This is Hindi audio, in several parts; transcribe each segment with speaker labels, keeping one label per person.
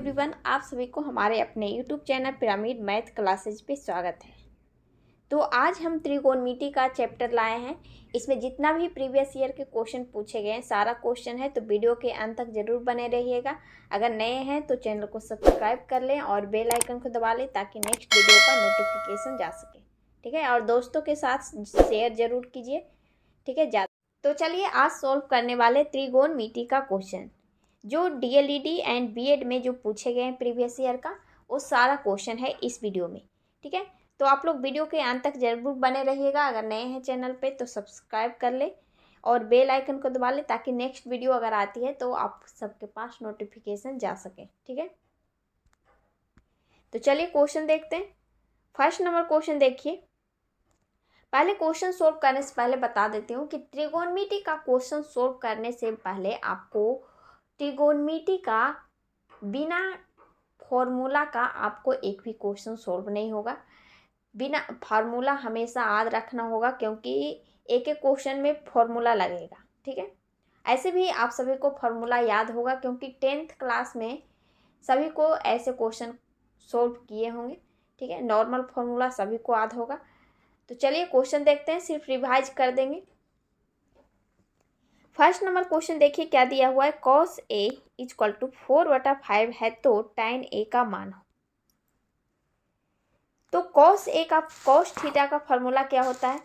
Speaker 1: एवरीवन, आप सभी को हमारे अपने YouTube channel pyramid math classes पे स्वागत है। तो आज हम त्रिकोणमिति का चैप्टर लाए हैं। इसमें जितना भी प्रीवियस ईयर के क्वेश्चन पूछे गए हैं सारा क्वेश्चन है, तो वीडियो के अंत तक जरूर बने रहिएगा। अगर नए हैं तो चैनल को सब्सक्राइब कर लें और बेल आइकन को दबा लें ताकि नेक्स्ट वीडियो का नोटिफिकेशन जा सके। ठीक है, और दोस्तों के साथ शेयर जरूर कीजिए। ठीक है, तो चलिए आज सॉल्व करने वाले त्रिकोणमिति का क्वेश्चन जो डीएलईडी एंड बीएड में जो पूछे गए हैं प्रीवियस ईयर का, वो सारा क्वेश्चन है इस वीडियो में। ठीक है, तो आप लोग वीडियो के अंत तक जरूर बने रहिएगा। अगर नए हैं चैनल पे तो सब्सक्राइब कर ले और बेल आइकन को दबा ले ताकि नेक्स्ट वीडियो अगर आती है तो आप सबके पास नोटिफिकेशन जा सके। ठीक है, तो चलिए क्वेश्चन देखते हैं। फर्स्ट नंबर क्वेश्चन देखिए। पहले क्वेश्चन सोल्व करने से पहले बता देती हूँ कि त्रिकोणमिति का क्वेश्चन सोल्व करने से पहले आपको त्रिकोणमिति का बिना फॉर्मूला का आपको एक भी क्वेश्चन सॉल्व नहीं होगा। बिना फार्मूला हमेशा याद रखना होगा क्योंकि एक एक क्वेश्चन में फॉर्मूला लगेगा। ठीक है, ऐसे भी आप सभी को फार्मूला याद होगा क्योंकि 10th क्लास में सभी को ऐसे क्वेश्चन सॉल्व किए होंगे। ठीक है, नॉर्मल फार्मूला सभी को याद होगा। तो चलिए क्वेश्चन देखते हैं, सिर्फ रिवाइज कर देंगे। फर्स्ट नंबर क्वेश्चन देखिए क्या दिया हुआ है। cos a इक्वल टू 4/5 है तो tan a का मान हो। तो cos थीटा का फॉर्मूला क्या होता है।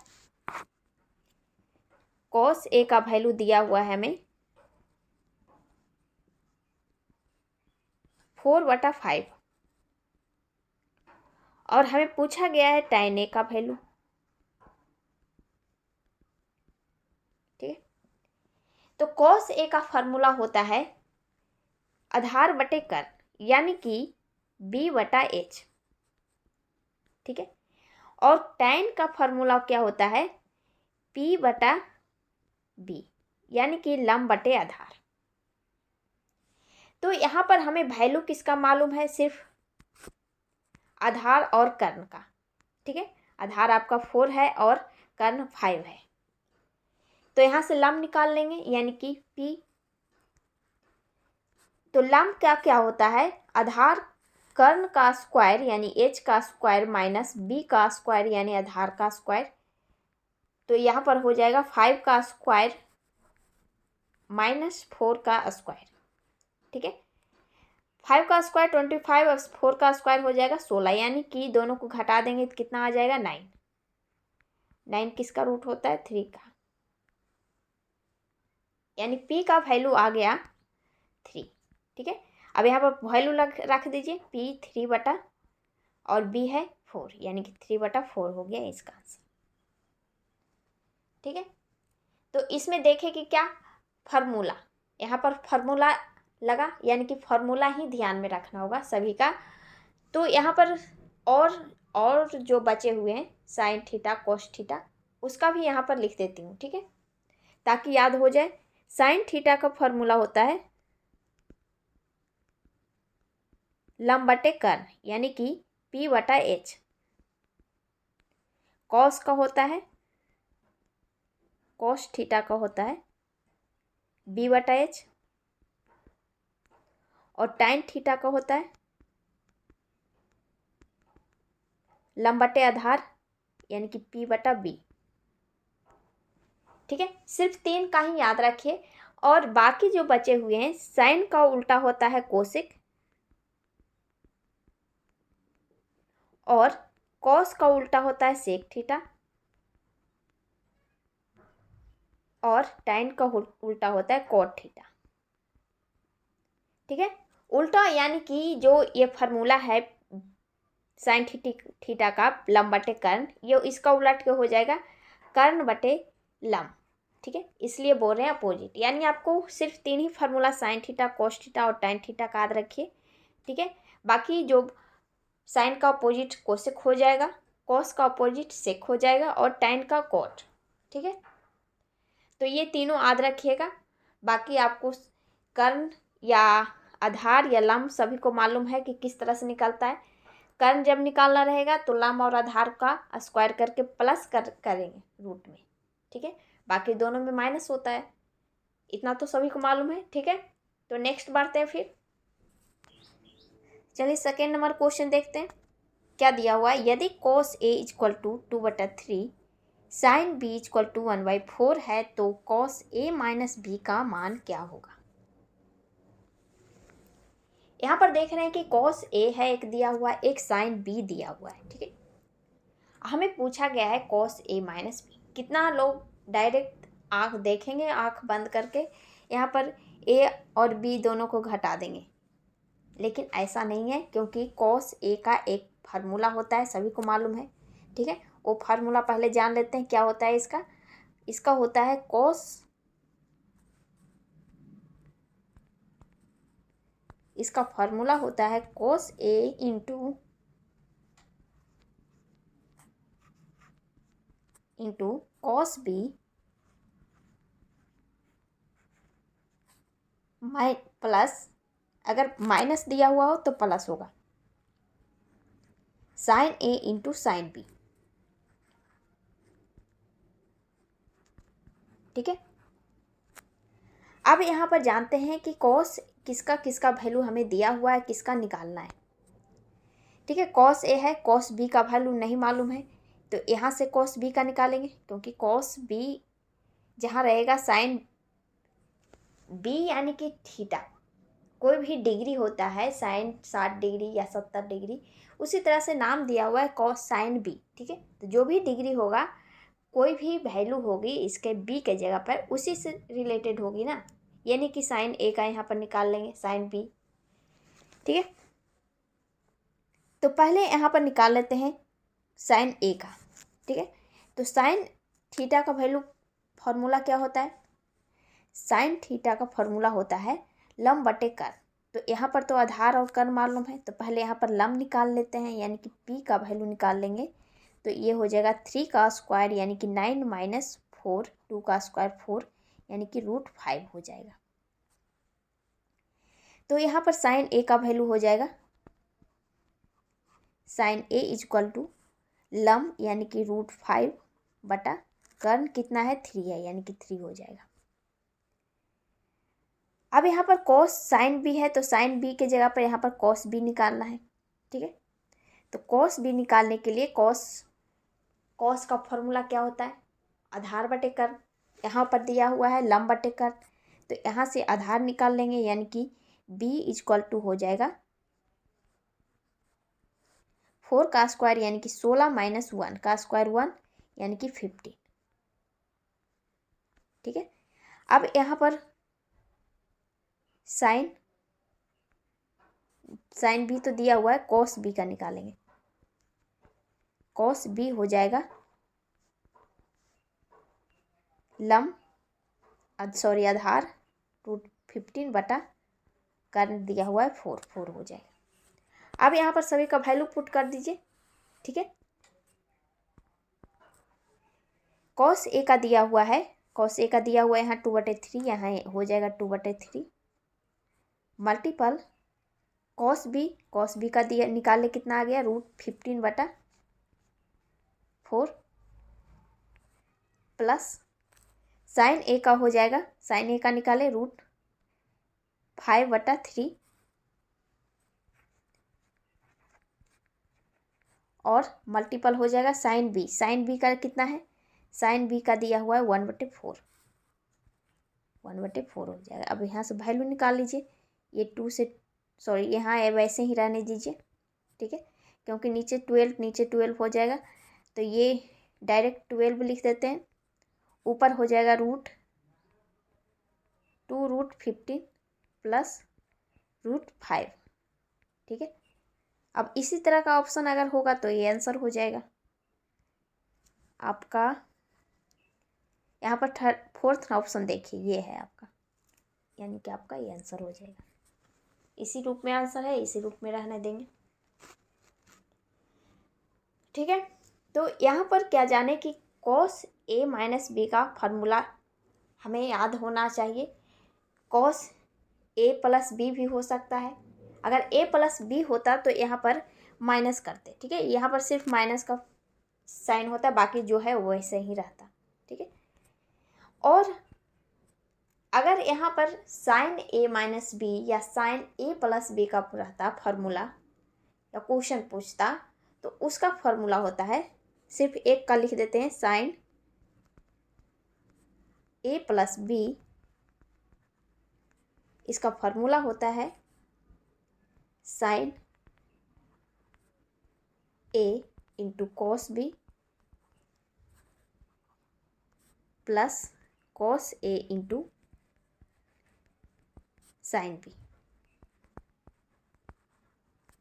Speaker 1: cos a का वैल्यू दिया हुआ है हमें 4/5 और हमें पूछा गया है tan a का वैल्यू। ठीक है, तो cos a का फॉर्मूला होता है आधार बटे कर्ण यानी कि b/h। ठीक है, और tan का फॉर्मूला क्या होता है p/b यानी कि लंब बटे आधार। तो यहाँ पर हमें वैल्यू किसका मालूम है, सिर्फ आधार और कर्ण का। ठीक है, आधार आपका 4 है और कर्ण 5 है, तो यहाँ से लंब निकाल लेंगे यानी कि p। तो लंब का क्या होता है, आधार कर्ण का स्क्वायर यानी h का स्क्वायर माइनस b का स्क्वायर यानी आधार का स्क्वायर। तो यहाँ पर हो जाएगा 5 का स्क्वायर माइनस 4 का स्क्वायर। ठीक है, 5 का स्क्वायर 25 और 4 का स्क्वायर हो जाएगा 16, यानी कि दोनों को घटा देंगे तो कितना आ जाएगा 9। 9 किसका रूट होता है 3 का, यानी p का वैल्यू आ गया 3। ठीक है, अब यहाँ पर वैल्यू रख दीजिए p 3 बटा और b है 4 यानी कि 3/4 हो गया इसका आंसर। ठीक है, तो इसमें देखें कि क्या फार्मूला, यहाँ पर फार्मूला लगा यानी कि फार्मूला ही ध्यान में रखना होगा सभी का। तो यहाँ पर और जो बचे हुए हैं साइन थीटा कोस थीटा उसका भी यहाँ पर लिख देती हूँ। ठीक है, ताकि याद हो जाए। साइन थीटा का फॉर्मूला होता है लंब बटे कर्ण यानी कि p/h। कॉस का होता है कोस थीटा का होता है b/h और टाइन थीटा का होता है लंब बटे आधार यानी कि p/b। ठीक है, सिर्फ 3 का ही याद रखिए और बाकी जो बचे हुए हैं साइन का उल्टा होता है कोसिक और कॉस का उल्टा होता है सेक थीटा और टाइन का उल्टा होता है कॉट थीटा। ठीक है, उल्टा यानी कि जो ये फार्मूला है साइन थीटा का लंब बटे कर्ण, ये इसका उलट के हो जाएगा कर्ण बटे लंब। ठीक है, इसलिए बोल रहे हैं अपोजिट, यानी आपको सिर्फ 3 ही formula sine theta cos theta और टाइन थीटा का याद रखिए। ठीक है, बाकी जो साइन का अपोजिट कोसेक हो जाएगा, कॉस का अपोजिट सेक हो जाएगा और टाइन का कॉट। ठीक है, तो ये तीनों याद रखिएगा। बाकी आपको कर्ण या आधार या लंब सभी को मालूम है कि किस तरह से निकलता है। कर्ण जब निकालना रहेगा तो लंब और आधार का स्क्वायर करके प्लस करेंगे रूट में। ठीक है, बाकी दोनों में माइनस होता है, इतना तो सभी को मालूम है। ठीक है, तो नेक्स्ट बढ़ते हैं फिर। चलिए सेकेंड नंबर क्वेश्चन देखते हैं क्या दिया हुआ है। यदि cos A equal to 2/3 sin B equal to 1/4 है तो cos A माइनस B का मान क्या होगा। यहाँ पर देख रहे हैं कि cos A है एक दिया हुआ है, एक sin B दिया हुआ है। ठीक है, हमें पूछा गया है cos A माइनस B। कितना लोग डायरेक्ट आँख देखेंगे, आँख बंद करके यहाँ पर A और B दोनों को घटा देंगे, लेकिन ऐसा नहीं है, क्योंकि cos A का एक फार्मूला होता है, सभी को मालूम है। ठीक है, वो फार्मूला पहले जान लेते हैं क्या होता है इसका। इसका होता है इसका फार्मूला होता है cos A into cos B plus, अगर माइनस दिया हुआ हो तो प्लस होगा, sin A into sin B। ठीक है, अब यहाँ पर जानते हैं कि cos किसका किसका वैल्यू हमें दिया हुआ है, किसका निकालना है। ठीक है, cos A है, cos B का वैल्यू नहीं मालूम है, तो यहाँ से cos B का निकालेंगे, क्योंकि cos B जहाँ रहेगा sin B यानी कि थीटा, कोई भी डिग्री होता है sin 60 डिग्री या 70 डिग्री, उसी तरह से नाम दिया हुआ है cos sin B। ठीक है, तो जो भी डिग्री होगा, कोई भी वैल्यू होगी इसके B के जगह पर, उसी से रिलेटेड होगी ना, यानी कि sin A का यहाँ पर निकाल लेंगे sin B। ठीक है, तो पहले यहाँ पर निकाल लेते हैं sin A का। ठीक है, तो sin थीटा का वैल्यू फॉर्मूला क्या होता है, sin थीटा का फॉर्मूला होता है लंब बटे कर। तो यहाँ पर तो आधार और कर मालूम है, तो पहले यहाँ पर लंब निकाल लेते हैं, यानी कि P का वैल्यू निकाल लेंगे, तो ये हो जाएगा 3 का स्क्वायर यानी कि 9 माइनस 4, 2 का स्क्वायर 4 यानी कि √5 हो जाएगा। तो यहाँ पर sin A का वैल्यू हो जाएगा sin A इक्वल टू लंब यानी कि √5 बटा कर्ण कितना है 3 है, यानी कि 3 हो जाएगा। अब यहाँ पर cos sin B है, तो sin B के जगह पर यहाँ पर cos B निकालना है। ठीक है, तो cos B निकालने के लिए cos का फॉर्मूला क्या होता है, आधार बटे कर। यहाँ पर दिया हुआ है लंब बटे कर, तो यहाँ से आधार निकाल लेंगे, यानी कि B इक्वल टू हो जाएगा 4 का स्क्वायर यानी कि 16 माइनस 1 का स्क्वायर 1 यानी कि 15। ठीक है, अब यहाँ पर sin B तो दिया हुआ है, cos B का निकालेंगे। cos B हो जाएगा लंब आधार √15 बटा कर्ण दिया हुआ है 4 हो जाएगा। अब यहाँ पर सभी का वैल्यू पुट कर दीजिए। ठीक है, cos A का दिया हुआ है, यहाँ 2/3, यहाँ हो जाएगा 2/3 मल्टीपल cos B का दिया निकाले कितना आ गया √15 बटा 4 प्लस sin A का हो जाएगा, sin A का निकाले √5 बटा 3 और मल्टीपल हो जाएगा sin B का कितना है, sin B का दिया हुआ है 1/4 हो जाएगा। अब यहाँ से वैल्यू निकाल लीजिए, ये 2 से यहाँ वैसे ही रहने दीजिए। ठीक है, क्योंकि नीचे 12 हो जाएगा, तो ये डायरेक्ट 12 लिख देते हैं, ऊपर हो जाएगा √15 प्लस √5। ठीक है, अब इसी तरह का ऑप्शन अगर होगा तो ये आंसर हो जाएगा आपका। यहाँ पर फोर्थ ऑप्शन देखिए, ये है आपका, यानी कि आपका ये आंसर हो जाएगा। इसी रूप में आंसर है, इसी रूप में रहने देंगे। ठीक है, तो यहाँ पर क्या जाने कि cos A माइनस B का फॉर्मूला हमें याद होना चाहिए। cos A प्लस B भी हो सकता है, अगर A प्लस B होता तो यहाँ पर माइनस करते। ठीक है, यहाँ पर सिर्फ माइनस का साइन होता है, बाकी जो है वैसे ही रहता। ठीक है, और अगर यहाँ पर sin A माइनस B या sin A प्लस B का रहता फार्मूला, या क्वेश्चन पूछता तो उसका फॉर्मूला होता है, सिर्फ एक का लिख देते हैं, साइन ए प्लस बी, इसका फॉर्मूला होता है sine A into cos B plus cos A into sine B.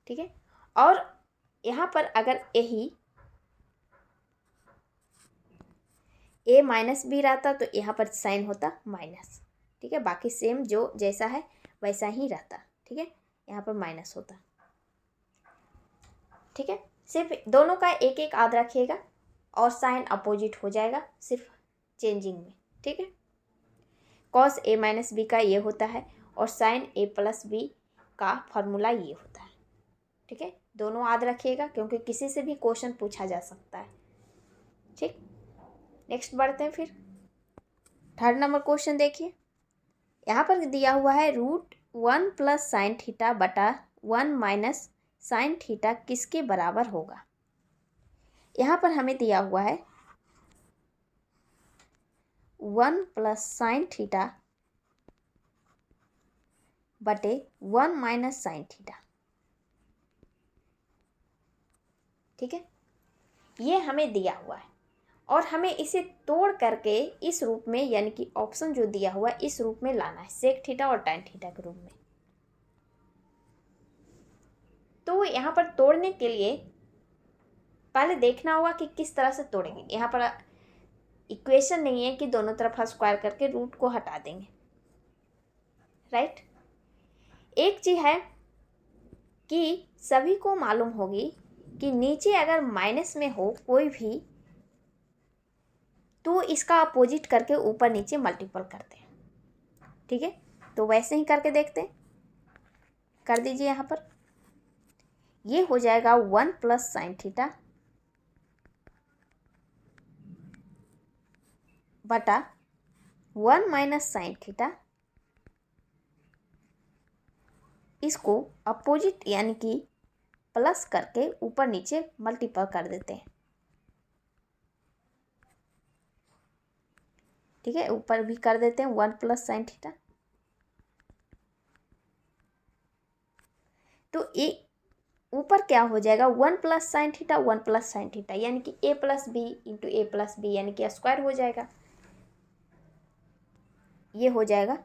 Speaker 1: ठीक है, और यहाँ पर अगर यही ए माइनस बी रहता तो यहाँ पर साइन होता माइनस। ठीक है, बाकी सेम जो जैसा है वैसा ही रहता। ठीक है, यहाँ पर माइनस होता। ठीक है, सिर्फ दोनों का एक एक आध रखिएगा और साइन अपोजिट हो जाएगा सिर्फ चेंजिंग में। ठीक है, कॉस ए माइनस बी का ये होता है और साइन ए प्लस बी का फॉर्मूला ये होता है। ठीक है, दोनों याद रखिएगा क्योंकि किसी से भी क्वेश्चन पूछा जा सकता है। ठीक, नेक्स्ट बढ़ते हैं। फिर थर्ड नंबर क्वेश्चन देखिए, यहाँ पर दिया हुआ है √1 प्लस साइन थीटा बटा 1 माइनस साइन थीटा किसके बराबर होगा। यहाँ पर हमें दिया हुआ है 1 प्लस साइन थीटा बटे 1 माइनस साइन थीटा। ठीक है, ये हमें दिया हुआ है और हमें इसे तोड़ करके इस रूप में, यानी कि ऑप्शन जो दिया हुआ है इस रूप में लाना है, सेक थीटा और टैन थीटा के रूप में। तो यहाँ पर तोड़ने के लिए पहले देखना होगा कि किस तरह से तोड़ेंगे। यहाँ पर इक्वेशन नहीं है कि दोनों तरफ स्क्वायर करके रूट को हटा देंगे, राइट। एक चीज है कि सभी को मालूम होगी कि नीचे अगर माइनस में हो कोई भी तो इसका अपोजिट करके ऊपर नीचे मल्टीपल करते हैं। ठीक है, तो वैसे ही करके देखते हैं, कर दीजिए। यहाँ पर ये हो जाएगा 1 प्लस साइन थीटा बटा 1 माइनस साइन थीटा, इसको अपोजिट यानी कि प्लस करके ऊपर नीचे मल्टीपल कर देते हैं। ठीक है, ऊपर भी कर देते हैं 1 प्लस साइन थीटा। तो ए ऊपर क्या हो जाएगा, 1 plus sine theta 1 plus sine theta, यानी कि ए प्लस बी इंटू ए प्लस बी, यानी कि स्क्वायर हो जाएगा। ये हो जाएगा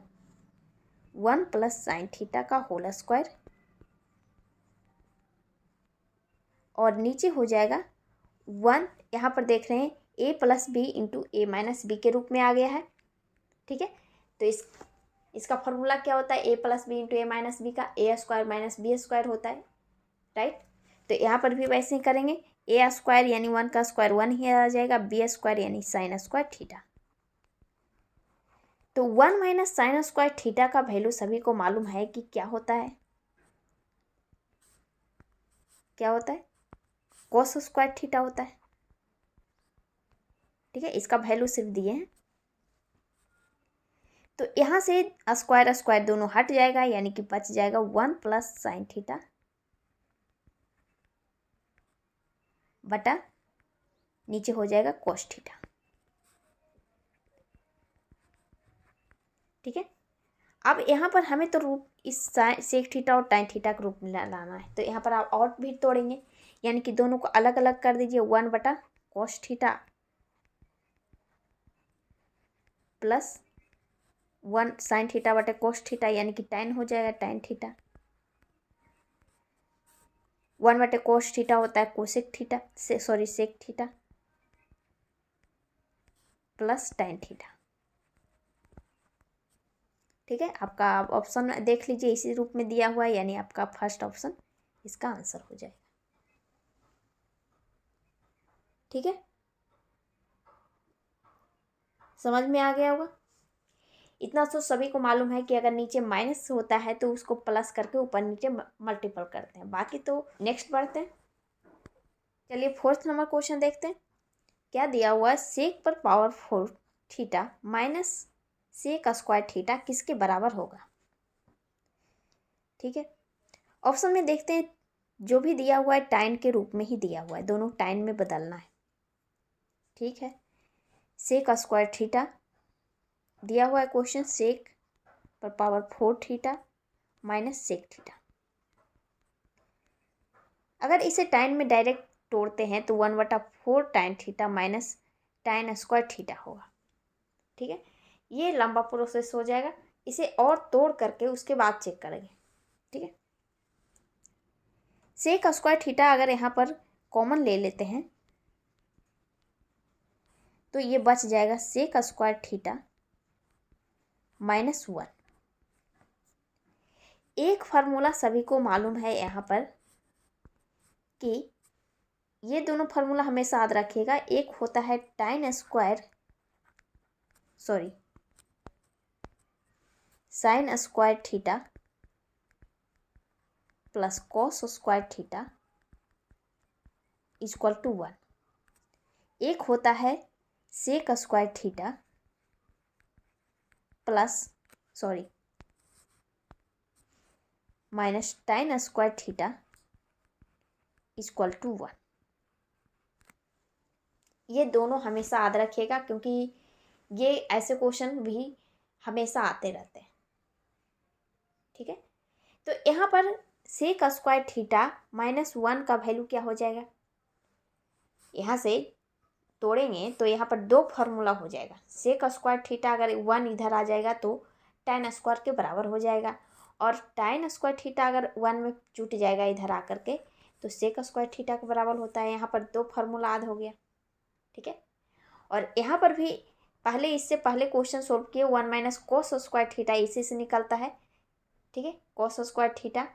Speaker 1: 1 प्लस साइन थीटा का होल स्क्वायर और नीचे हो जाएगा 1, यहाँ पर देख रहे हैं ए plus B into A minus B के रूप में आ गया है। ठीक है, तो इसका फॉर्मूला क्या होता है, ए plus B into A minus B का ए स्क्वायर माइनस बी स्क्वायर होता है, राइट। तो यहाँ पर भी वैसे ही करेंगे, ए स्क्वायर यानी 1 का स्क्वायर 1 ही आ जाएगा, बी स्क्वायर यानी साइन स्क्वायर थीटा। तो 1 माइनस साइन स्क्वायर थीटा का वैल्यू सभी को मालूम है कि क्या होता है, क्या होता है, कोस स्क्वायर थीटा होता है। ठीक है, इसका वैल्यू सिर्फ दिए हैं। तो यहाँ से स्क्वायर स्क्वायर दोनों हट जाएगा, यानी कि बच जाएगा 1 प्लस साइन थीटा बटा नीचे हो जाएगा कोस थीटा। ठीक है, अब यहाँ पर हमें तो रूप इस सेक थीटा और टाइन थीटा के रूप में लाना है, तो यहाँ पर आप और भी तोड़ेंगे, यानी कि दोनों को अलग अलग कर दीजिए। 1 बटा cos theta plus 1 sine theta बटे कोस थीटा, यानी कि टाइन हो जाएगा टाइन थीटा। 1 बटे कोस थीटा होता है cosec theta sec theta plus tan theta. ठीक है, आपका ऑप्शन देख लीजिए इसी रूप में दिया हुआ है, यानी आपका फर्स्ट ऑप्शन इसका आंसर हो जाएगा। ठीक है, समझ में आ गया होगा। इतना तो सभी को मालूम है कि अगर नीचे माइनस होता है तो उसको प्लस करके ऊपर नीचे मल्टीपल करते हैं। बाकी तो नेक्स्ट बढ़ते हैं। चलिए फोर्थ नंबर क्वेश्चन देखते हैं, क्या दिया हुआ है, सेक पर power 4 theta minus sec square theta किसके बराबर होगा। ठीक है, ऑप्शन में देखते हैं जो भी दिया हुआ है टाइन के रूप में ही दिया हुआ है, दोनों टाइन में बदलना है। ठीक है, सेक स्क्वायर थीटा दिया हुआ है क्वेश्चन, सेक पर power 4 theta minus sec theta. अगर इसे टाइन में डायरेक्ट तोड़ते हैं तो 1/4 टाइन theta minus tan square theta होगा। ठीक है, ये लंबा प्रोसेस हो जाएगा, इसे और तोड़ करके उसके बाद चेक करेंगे। ठीक है, सेक स्क्वायर थीटा अगर यहाँ पर कॉमन ले लेते हैं तो ये बच जाएगा सेक स्क्वायर थीटा -1। एक फार्मूला सभी को मालूम है यहाँ पर कि ये दोनों फार्मूला हमेशा याद रखिएगा। एक होता है sine square theta plus cos square theta equal to 1। एक होता है sec square theta minus tan square theta equal to 1। ये दोनों हमेशा याद रखिएगा क्योंकि ये ऐसे क्वेश्चन भी हमेशा आते रहते हैं। ठीक है, तो यहाँ पर सेक स्क्वायर थीटा -1 का वैल्यू क्या हो जाएगा, यहाँ से तोड़ेंगे तो यहाँ पर दो फार्मूला हो जाएगा। सेक स्क्वायर थीटा अगर 1 इधर आ जाएगा तो टाइन स्क्वायर के बराबर हो जाएगा, और टाइन स्क्वायर थीटा अगर 1 में जुट जाएगा इधर आकर के तो सेक स्क्वायर थीटा के बराबर होता है। यहाँ पर दो फार्मूला याद हो गया। ठीक है, और यहाँ पर भी इससे पहले क्वेश्चन सोल्व किए 1 माइनस कॉस स्क्वायर थीटा इसी से निकलता है। ठीक है, cos square theta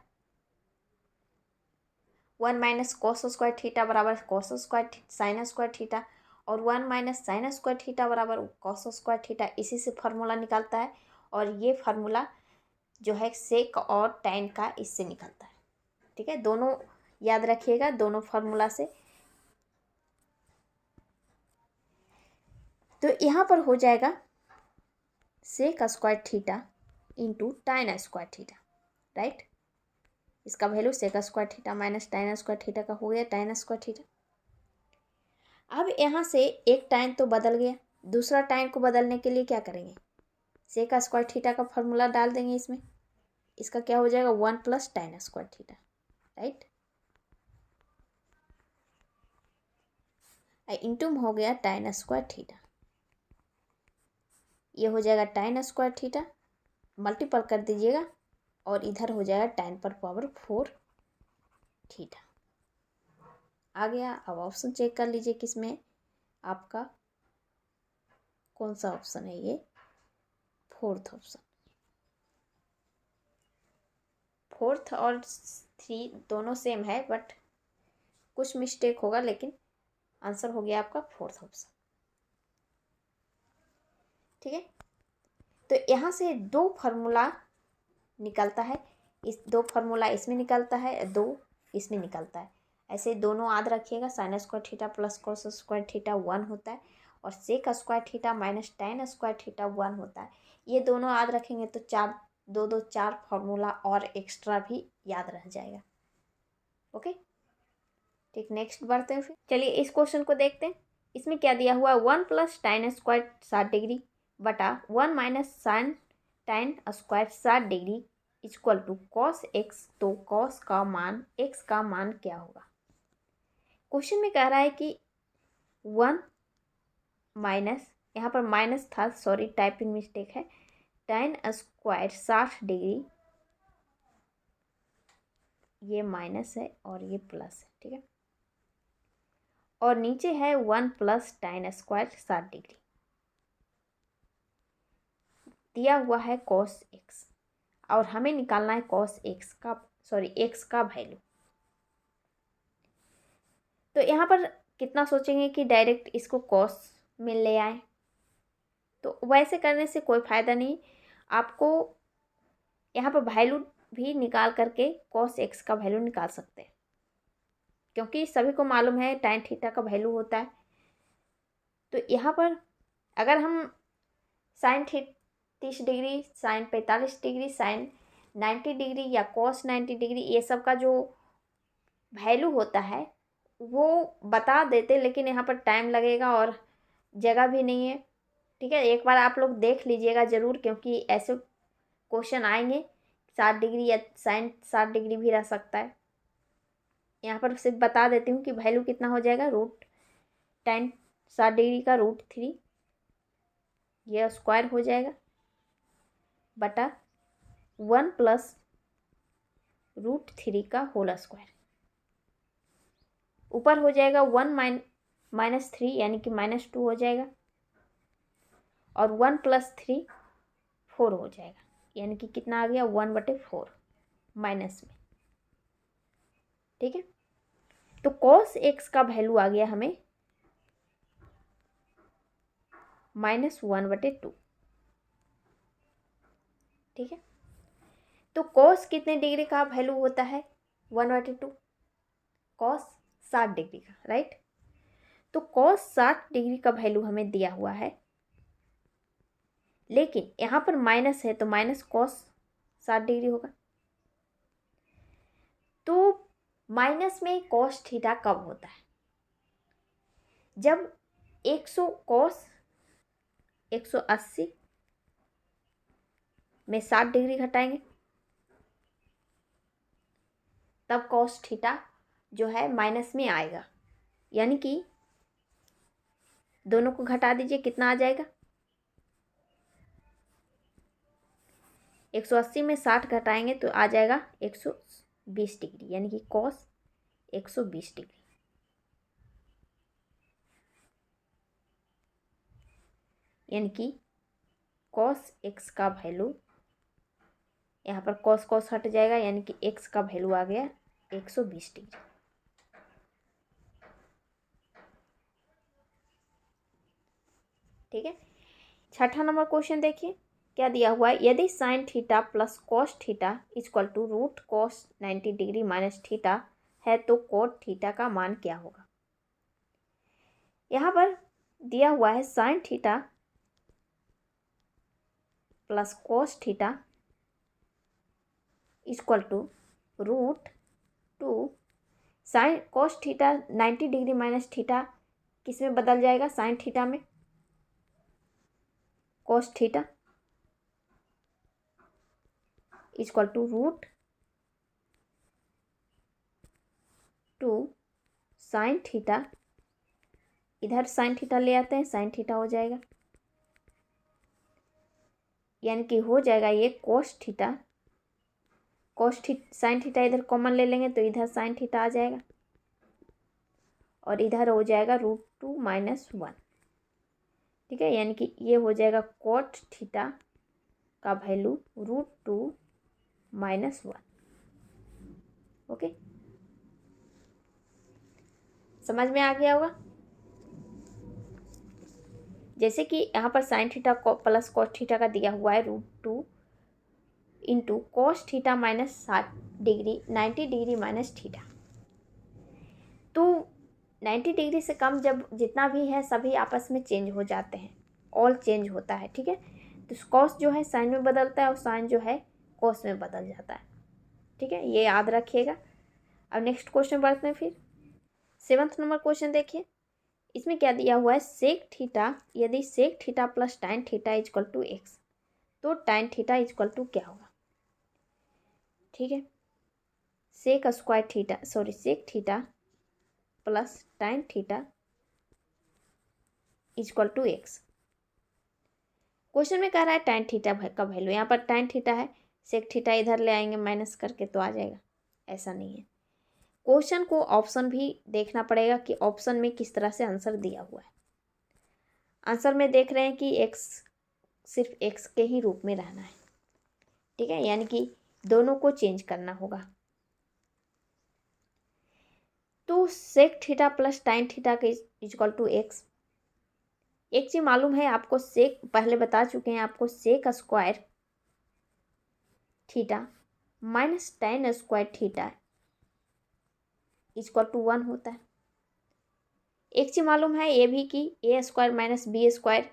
Speaker 1: 1 minus cos square theta बराबर cos square sine square theta, और 1 माइनस साइन स्क्वायर थीटा बराबर कॉस स्क्वायर थीटा, इसी से फार्मूला निकलता है। और ये फार्मूला जो है सेक और टाइन का इससे निकलता है। ठीक है, दोनों याद रखिएगा, दोनों फार्मूला से। तो यहाँ पर हो जाएगा sec square theta into tan square theta, right. इसका value sec square theta minus tan square theta का हो गया टाइन स्क्वायर थीटा। अब यहाँ से एक टाइन तो बदल गया, दूसरा टाइन को बदलने के लिए क्या करेंगे, सेक स्क्वायर थीटा का फॉर्मूला डाल देंगे इसमें। इसका क्या हो जाएगा 1 प्लस टाइन स्क्वायर थीटा, राइट। इंटू में हो गया टाइन स्क्वायर थीटा, ये हो जाएगा टाइन स्क्वायर थीटा, मल्टीपल कर दीजिएगा और इधर हो जाएगा टाइन पर पावर 4 थीटा। आ गया। अब ऑप्शन चेक कर लीजिए किसमें आपका कौन सा ऑप्शन है, ये 4th ऑप्शन। 4th और 3 दोनों सेम है बट कुछ मिस्टेक होगा, लेकिन आंसर हो गया आपका 4th ऑप्शन। ठीक है, तो यहाँ से दो फार्मूला निकलता है, इस दो फार्मूला इसमें निकलता है, दो इसमें निकलता है। ऐसे दोनों याद रखिएगा, sine square theta plus cos square theta 1 होता है, और sec square theta minus tan square theta 1 होता है। ये दोनों याद रखेंगे तो 4 फार्मूला और एक्स्ट्रा भी याद रह जाएगा। ओके, ठीक, नेक्स्ट बढ़ते हैं फिर। चलिए इस क्वेश्चन को देखते हैं। इसमें क्या दिया हुआ है, 1 प्लस टाइन स्क्वायर 60 डिग्री बटा 1 minus sine tan square 60 degree equal to cos x. तो कॉस का मान, एक्स का मान क्या होगा। क्वेश्चन में कह रहा है कि 1 माइनस, यहाँ पर माइनस था, सॉरी टाइपिंग मिस्टेक है, टाइन स्क्वायर 60 डिग्री, ये माइनस है और ये प्लस है। ठीक है, और नीचे है 1 प्लस टाइन स्क्वायर 60 डिग्री, दिया हुआ है कॉस एक्स, और हमें निकालना है कॉस एक्स का, एक्स का वैल्यू। तो यहाँ पर कितना सोचेंगे कि डायरेक्ट इसको कॉस में ले आए, तो वैसे करने से कोई फ़ायदा नहीं। आपको यहाँ पर वैल्यू भी निकाल करके कॉस एक्स का वैल्यू निकाल सकते हैं, क्योंकि सभी को मालूम है टाइन थीटा का वैल्यू होता है। तो यहाँ पर अगर हम sine 30 degree, sine 45 degree, sine 90 degree या कॉस 90 डिग्री, ये सब का जो वैल्यू होता है वो बता देते, लेकिन यहाँ पर टाइम लगेगा और जगह भी नहीं है। ठीक है, एक बार आप लोग देख लीजिएगा ज़रूर, क्योंकि ऐसे क्वेश्चन आएंगे 60 डिग्री या साइन 60 डिग्री भी रह सकता है। यहाँ पर सिर्फ बता देती हूँ कि वैल्यू कितना हो जाएगा, रूट tan 60 डिग्री का √3, यह स्क्वायर हो जाएगा बटा 1 प्लस √3 का होल स्क्वायर। ऊपर हो जाएगा 1 -3 यानी कि -2 हो जाएगा, और 1 + 3 4 हो जाएगा, यानी कि कितना आ गया 1/4 माइनस में। ठीक है, तो cos x का वैल्यू आ गया हमें -1/2। ठीक है, तो cos कितने डिग्री का वैल्यू होता है 1/2, cos 60 डिग्री का, राइट। तो cos 60 डिग्री का वैल्यू हमें दिया हुआ है, लेकिन यहाँ पर माइनस है तो माइनस cos 60 डिग्री होगा। तो माइनस में cos थीटा कब होता है, जब 100 cos 180 में 60 डिग्री घटाएंगे तब cos थीटा जो है माइनस में आएगा, यानी कि दोनों को घटा दीजिए, कितना आ जाएगा 180 में 60 घटाएंगे तो आ जाएगा 120 डिग्री, यानी कि cos 120 डिग्री। यानी कि cos x का वैल्यू, यहाँ पर cos हट जाएगा, यानी कि x का वैल्यू आ गया 120 डिग्री। ठीक है, छठा नंबर क्वेश्चन देखिए क्या दिया हुआ है। यदि sin theta plus cos theta equal to √cos 90 degree minus theta है तो cot थीटा का मान क्या होगा। यहाँ पर दिया हुआ है sin theta plus cos theta equal to √2 sin cos theta 90 degree minus theta किस में बदल जाएगा, sin थीटा में, cos theta equal to √2 sin theta, इधर sin थीटा ले आते हैं, sin थीटा हो जाएगा, यानी कि हो जाएगा ये cos थीटा, sin थीटा इधर कॉमन ले लेंगे तो इधर sin थीटा आ जाएगा, और इधर हो जाएगा √2 - 1। ठीक है, यानी कि ये हो जाएगा cot थीटा का वैल्यू √2 - 1। ओके, समझ में आ गया होगा। जैसे कि यहाँ पर sin theta plus cos theta का दिया हुआ है √2 into cos theta minus 60 degree 90 degree minus theta. तो 90 डिग्री से कम जब जितना भी है सभी आपस में चेंज हो जाते हैं, ऑल चेंज होता है। ठीक है, तो cos जो है साइन में बदलता है और साइन जो है cos में बदल जाता है। ठीक है, ये याद रखिएगा। अब नेक्स्ट क्वेश्चन बढ़ते हैं फिर। 7th नंबर क्वेश्चन देखिए, इसमें क्या दिया हुआ है, सेक थीटा, यदि sec theta plus tan theta equal to x तो tan थीटा इक्वल टू क्या होगा। ठीक है, sec theta plus tan theta equal to x। Question में कह रहा है tan थीटा का वैल्यू, यहाँ पर tan थीटा है, सेक थीटा इधर ले आएंगे माइनस करके तो आ जाएगा, ऐसा नहीं है। क्वेश्चन को ऑप्शन भी देखना पड़ेगा कि ऑप्शन में किस तरह से आंसर दिया हुआ है। आंसर में देख रहे हैं कि x सिर्फ x के ही रूप में रहना है। ठीक है, यानी कि दोनों को चेंज करना होगा। तो sec theta plus tan theta के इक्वल टू x। एक चीज मालूम है आपको, सेक पहले बता चुके हैं आपको, sec square theta minus tan square theta equal to 1 होता है। एक चीज मालूम है ये भी कि a square minus B square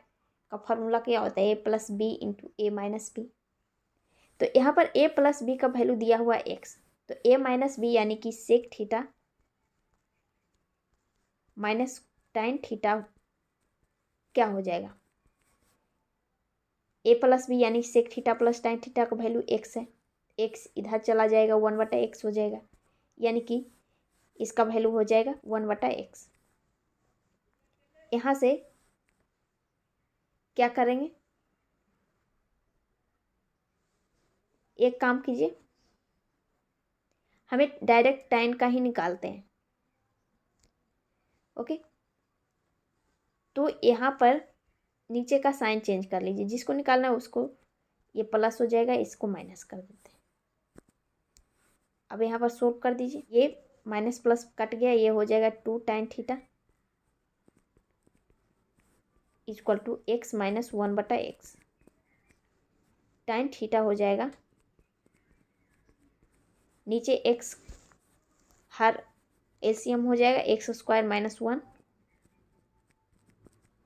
Speaker 1: का फॉर्मूला क्या होता है, a plus B into A minus B. तो यहाँ पर a प्लस बी का वैल्यू दिया हुआ है x, तो a माइनस बी यानी कि sec theta minus tan theta क्या हो जाएगा, ए प्लस बी यानी sec theta plus tan theta का वैल्यू एक्स है, एक्स इधर चला जाएगा 1/x हो जाएगा, यानी कि इसका वैल्यू हो जाएगा 1/x। यहाँ से क्या करेंगे, एक काम कीजिए, हमें डायरेक्ट टाइन का ही निकालते हैं। ओके, तो यहाँ पर नीचे का साइन चेंज कर लीजिए, जिसको निकालना है उसको, ये प्लस हो जाएगा, इसको माइनस कर देते हैं। अब यहाँ पर सोल्व कर दीजिए, ये माइनस प्लस कट गया, ये हो जाएगा 2 tan theta equal to x minus 1/x। Tan theta हो जाएगा, नीचे एक्स हर एलसीएम हो जाएगा, x² -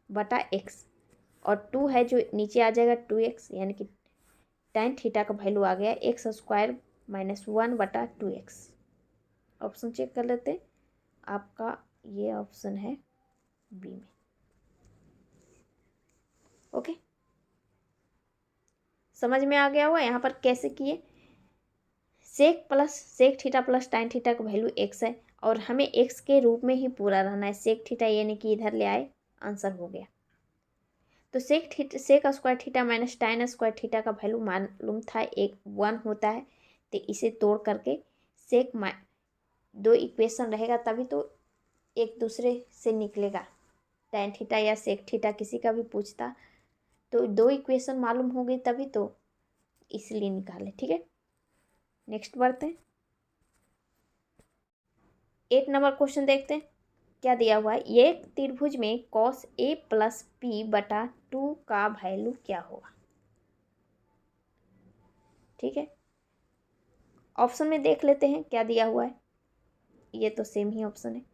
Speaker 1: 1/x और 2 है जो नीचे आ जाएगा 2x, यानी कि टाइन थीटा का वैल्यू आ गया x² - 1/2x। ऑप्शन चेक कर लेते हैं, आपका ये ऑप्शन है बी में। ओके, समझ में आ गया होगा यहाँ पर कैसे किए। Sec theta plus tan theta का वैल्यू x है और हमें x के रूप में ही पूरा रहना है, सेक थीटा यानी कि इधर ले आए, आंसर हो गया। तो sec square theta minus tan square theta का वैल्यू मालूम था, 1 होता है, तो इसे तोड़ करके दो इक्वेशन रहेगा तभी तो एक दूसरे से निकलेगा। टाइन थीटा या सेक थीटा किसी का भी पूछता तो 2 इक्वेशन मालूम हो गई तभी तो, इसलिए निकाले। ठीक है, नेक्स्ट बढ़ते हैं, 8 नंबर क्वेश्चन देखते हैं क्या दिया हुआ है। एक त्रिभुज में cos a प्लस p/2 का वैल्यू क्या होगा। ठीक है, ऑप्शन में देख लेते हैं क्या दिया हुआ है, ये तो सेम ही ऑप्शन है,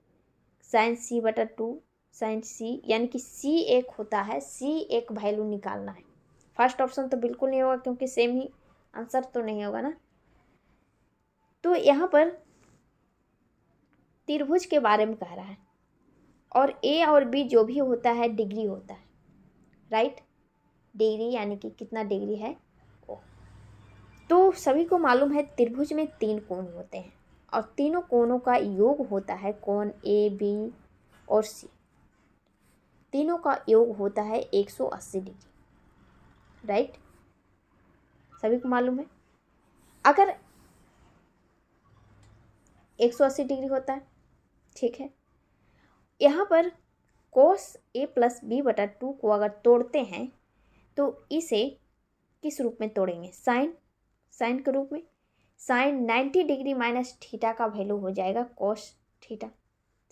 Speaker 1: sin c/2 sin c, यानी कि c एक होता है, c एक वैल्यू निकालना है। फर्स्ट ऑप्शन तो बिल्कुल नहीं होगा क्योंकि सेम ही आंसर तो नहीं होगा ना। तो यहाँ पर त्रिभुज के बारे में कह रहा है और a और b जो भी होता है डिग्री होता है, राइट, डिग्री यानी कि कितना डिग्री है। तो सभी को मालूम है त्रिभुज में 3 कोण होते हैं और तीनों कोणों का योग होता है कोण ए बी और सी, तीनों का योग होता है 180 डिग्री, राइट, सभी को मालूम है। अगर 180 डिग्री होता है, ठीक है, यहाँ पर cos a प्लस b/2 को अगर तोड़ते हैं तो इसे किस रूप में तोड़ेंगे, साइन के रूप में। साइन 90 डिग्री माइनस थीटा का वैल्यू हो जाएगा cos थीटा,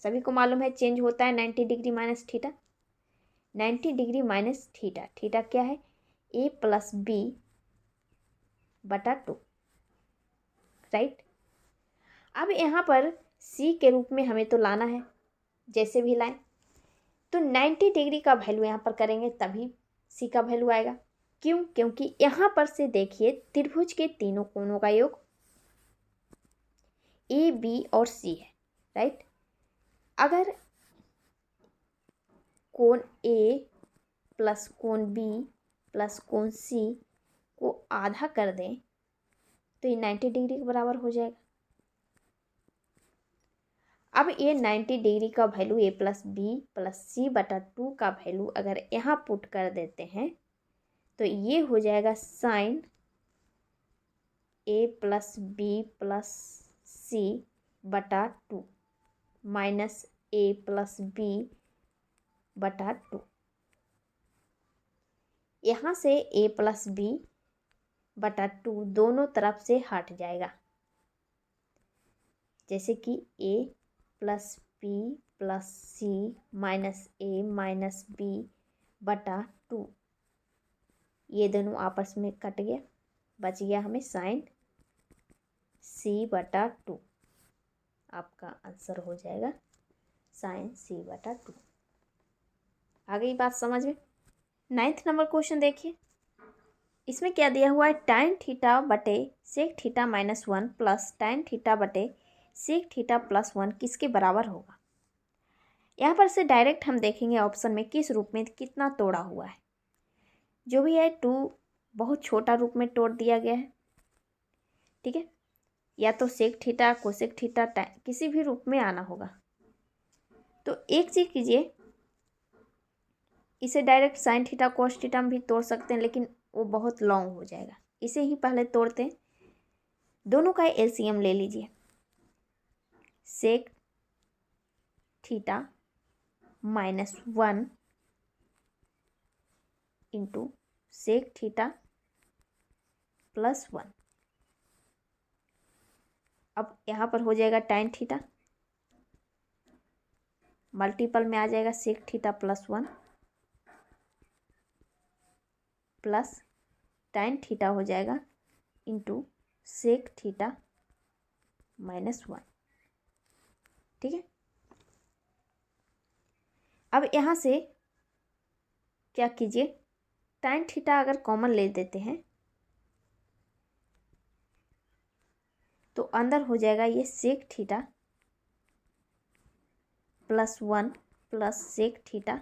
Speaker 1: सभी को मालूम है चेंज होता है 90 degree minus theta. 90 degree minus theta, theta क्या है, a प्लस b/2, राइट। अब यहाँ पर c के रूप में हमें तो लाना है, जैसे भी लाएं तो 90 डिग्री का वैल्यू यहाँ पर करेंगे तभी c का वैल्यू आएगा। क्यों, क्योंकि यहाँ पर से देखिए त्रिभुज के तीनों कोणों का योग ए बी और सी है, राइट। अगर कोण ए प्लस कोण बी प्लस कोण सी को आधा कर दें तो ये 90 डिग्री के बराबर हो जाएगा। अब ये 90 डिग्री का value a plus B plus c/2 का वैल्यू अगर यहाँ पुट कर देते हैं तो ये हो जाएगा sine a plus B plus c/2 minus a plus b/2। यहाँ से a प्लस b/2 दोनों तरफ से हट जाएगा, जैसे कि a plus b plus c minus a minus b/2, ये दोनों आपस में कट गया, बच गया हमें साइन c/2। आपका आंसर हो जाएगा साइन c/2। आ गई बात समझ में। 9th नंबर क्वेश्चन देखिए, इसमें क्या दिया हुआ है, टाइन थीटा बटे sec theta minus 1 plus tan theta बटे सेक थीटा प्लस 1 किसके बराबर होगा। यहाँ पर से डायरेक्ट हम देखेंगे ऑप्शन में किस रूप में कितना तोड़ा हुआ है। जो भी है 2 बहुत छोटा रूप में तोड़ दिया गया है, ठीक है। या तो सेक थीटा, कोसेक थीटा, किसी भी रूप में आना होगा। तो एक चीज़ कीजिए, इसे direct sine theta cos theta में भी तोड़ सकते हैं, लेकिन वो बहुत लॉन्ग हो जाएगा। इसे ही पहले तोड़ते हैं। दोनों का एलसीएम ले लीजिए। Sec theta -1 into sec theta +1। अब यहाँ पर हो जाएगा tan थीटा, मल्टीपल में आ जाएगा sec theta +1 plus tan theta हो जाएगा इंटू सेक थीटा -1, ठीक है। अब यहाँ से क्या कीजिए, tan थीटा अगर कॉमन ले देते हैं तो अंदर हो जाएगा ये sec theta +1 plus sec theta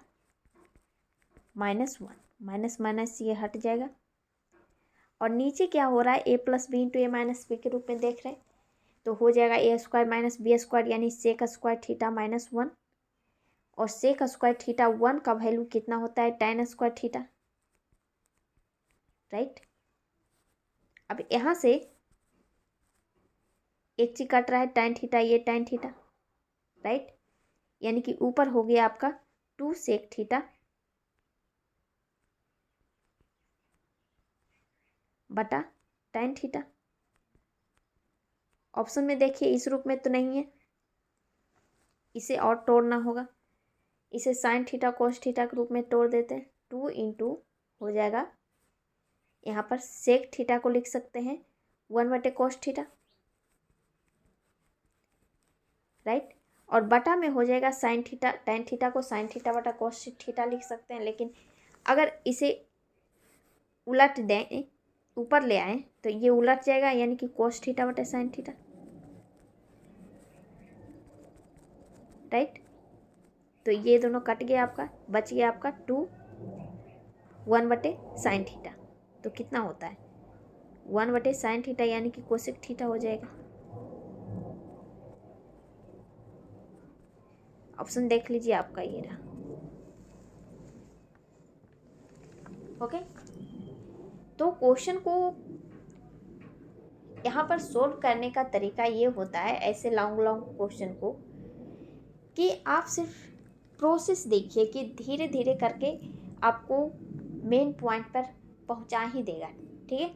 Speaker 1: -1। Minus minus ये हट जाएगा। और नीचे क्या हो रहा है, a + b into a - b के रूप में देख रहे हैं, तो हो जाएगा a² - b² यानी सेक स्क्वायर थीटा -1। और सेक स्क्वायर थीटा 1 का वैल्यू कितना होता है, tan स्क्वायर थीटा, राइट। अब यहाँ से एक चीज कट रहा है tan थीटा, ये tan थीटा, राइट। यानी कि ऊपर हो गया आपका 2 सेक थीटा बटा tan थीटा। ऑप्शन में देखिए इस रूप में तो नहीं है, इसे और तोड़ना होगा। इसे साइन थीटा कोस थीटा के रूप में तोड़ देते हैं। 2 इंटू हो जाएगा, यहाँ पर सेक थीटा को लिख सकते हैं 1/cos थीटा, राइट। और बटा में हो जाएगा साइन थीटा, tan थीटा को साइन थीटा बटा कोस थीटा लिख सकते हैं। लेकिन अगर इसे उलट दें, ऊपर ले आए, तो ये उलट जाएगा, यानी कि कोस थीटा बटा साइन थीटा, राइट। तो ये दोनों कट गया आपका, बच गया आपका 2 1/sin थीटा। तो कितना होता है 1/sin थीटा, यानी कि कोसेक थीटा हो जाएगा। ऑप्शन देख लीजिए आपका ये रहा, ओके। तो क्वेश्चन को यहाँ पर सोल्व करने का तरीका ये होता है, ऐसे लॉन्ग क्वेश्चन को, कि आप सिर्फ प्रोसेस देखिए कि धीरे धीरे करके आपको मेन पॉइंट पर पहुँचा ही देगा, ठीक है।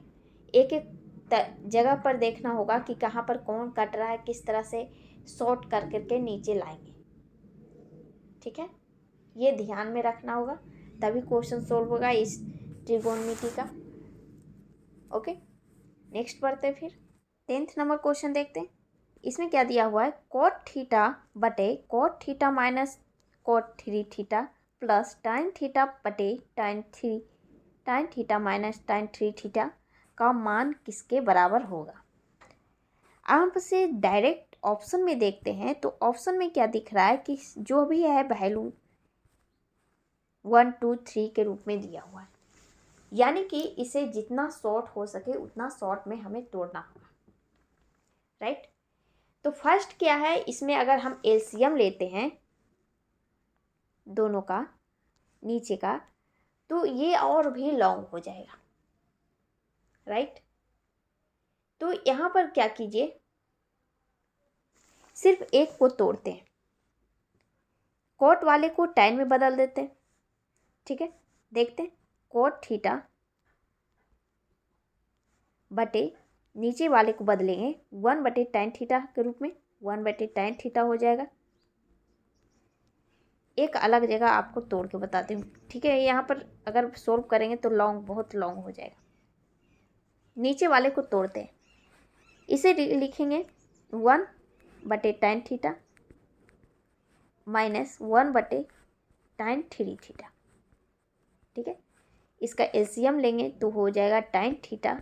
Speaker 1: एक एक जगह पर देखना होगा कि कहाँ पर कौन कट रहा है, किस तरह से शॉर्ट कर करके नीचे लाएंगे, ठीक है। ये ध्यान में रखना होगा, तभी क्वेश्चन सोल्व होगा इस त्रिकोणमिति का, ओके। नेक्स्ट बढ़ते हैं, फिर 10th नंबर क्वेश्चन देखते हैं। इसमें क्या दिया हुआ है, cot थीटा बटे cot theta minus cot 3 theta plus tan theta बटे tan theta minus tan 3 theta का मान किसके बराबर होगा। आप से डायरेक्ट ऑप्शन में देखते हैं, तो ऑप्शन में क्या दिख रहा है कि जो भी है वैल्यू 1 2 3 के रूप में दिया हुआ है, यानी कि इसे जितना शॉर्ट हो सके उतना शॉर्ट में हमें तोड़ना होगा, राइट। तो फर्स्ट क्या है, इसमें अगर हम एलसीएम लेते हैं दोनों का नीचे का, तो ये और भी लॉन्ग हो जाएगा, राइट। तो यहाँ पर क्या कीजिए, सिर्फ एक को तोड़ते हैं, कोट वाले को tan में बदल देते हैं, ठीक है। देखते हैं, कोट थीटा बटे नीचे वाले को बदलेंगे 1/tan थीटा के रूप में, 1/tan थीटा हो जाएगा। एक अलग जगह आपको तोड़ के बताती हूँ, ठीक है। यहाँ पर अगर सोल्व करेंगे तो बहुत लॉन्ग हो जाएगा। नीचे वाले को तोड़ते हैं, इसे लिखेंगे 1/tan theta minus 1/tan 3 theta, ठीक है। इसका एलसीएम लेंगे तो हो जाएगा tan theta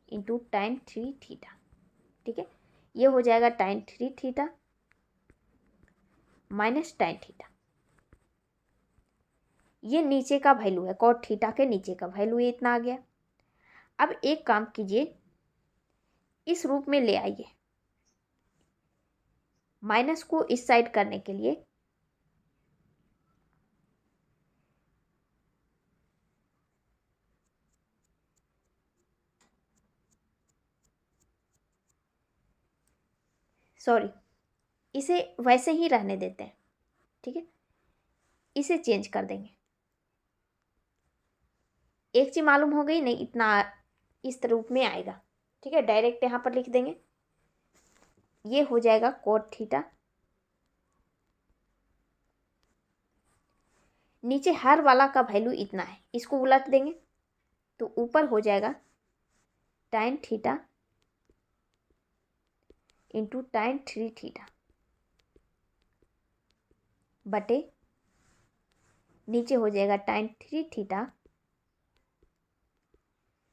Speaker 1: into tan 3 theta, ठीक है। ये हो जाएगा tan 3 theta minus tan theta, ये नीचे का वैल्यू है, कॉट थीटा के नीचे का वैल्यू ये इतना आ गया। अब एक काम कीजिए, इस रूप में ले आइए, माइनस को इस साइड करने के लिए सॉरी, इसे वैसे ही रहने देते हैं, ठीक है। इसे चेंज कर देंगे। एक चीज मालूम हो गई नहीं, इतना इस रूप में आएगा, ठीक है। डायरेक्ट यहाँ पर लिख देंगे, ये हो जाएगा कॉट थीटा। नीचे हर वाला का वैल्यू इतना है, इसको उलट देंगे तो ऊपर हो जाएगा tan theta into tan 3 theta बटे नीचे हो जाएगा tan 3 theta